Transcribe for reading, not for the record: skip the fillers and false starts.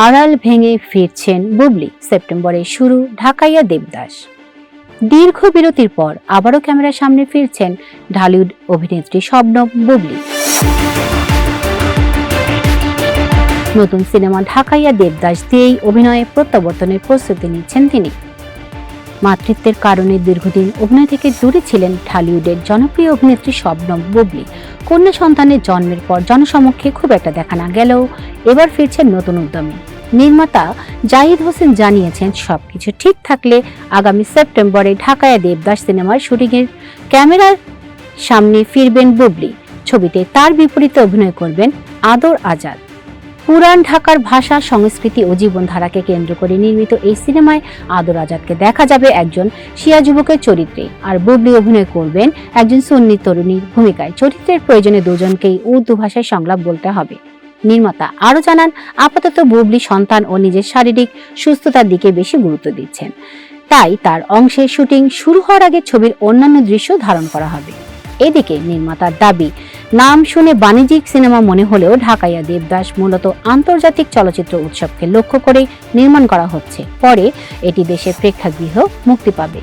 আড়াল ভেঙে ফিরছেন বুবলি। সেপ্টেম্বরে শুরু ঢাকাইয়া দেবদাস। দীর্ঘ বিরতির পর আবারও ক্যামেরার সামনে ফিরছেন ঢালিউড অভিনেত্রী শবনম বুবলি। নতুন সিনেমা ঢাকাইয়া দেবদাস দিয়েই অভিনয়ে প্রত্যাবর্তনের প্রস্তুতি নিচ্ছেন তিনি। মাতৃত্বের কারণে দীর্ঘদিন অভিনয় থেকে দূরে ছিলেন ঢালিউডের জনপ্রিয় অভিনেত্রী শবনম বুবলি। কন্যা সন্তানের জন্মের পর জনসমক্ষে খুব একটা দেখা না গেলেও এবার ফিরছেন নতুন উদ্যমে। নির্মাতা জাহিদ হোসেন জানিয়েছেন, সবকিছু ঠিক থাকলে আগামী সেপ্টেম্বরে ঢাকাইয়া দেবদাস সিনেমার শুটিংয়ের ক্যামেরার সামনে ফিরবেন বুবলি। ছবিতে তার বিপরীতে অভিনয় করবেন আদর আজাদ। পুরান ঢাকার ভাষা, সংস্কৃতি ও জীবনধারাকে কেন্দ্র করে নির্মিত এই সিনেমায় আদর আজাদকে দেখা যাবে একজন শিয়া যুবকের চরিত্রে, আর বুবলি অভিনয় করবেন একজন সুন্নি তরুণীর ভূমিকায়। চরিত্রের প্রয়োজনে দুজনকেই উর্দু ভাষায় সংলাপ বলতে হবে। নির্মাতা আরো জানান, আপাতত বুবলি সন্তান ও নিজের শারীরিক সুস্থতার দিকে বেশি গুরুত্ব দিচ্ছেন, তাই তার অংশের শুটিং শুরু হওয়ার আগে ছবির অন্যান্য দৃশ্য ধারণ করা হবে। এদিকে নির্মাতার দাবি, নাম শুনে বাণিজ্যিক সিনেমা মনে হলেও ঢাকাইয়া দেবদাস মূলত আন্তর্জাতিক চলচ্চিত্র উৎসবকে লক্ষ্য করে নির্মাণ করা হচ্ছে। পরে এটি দেশের প্রেক্ষাগৃহে মুক্তি পাবে।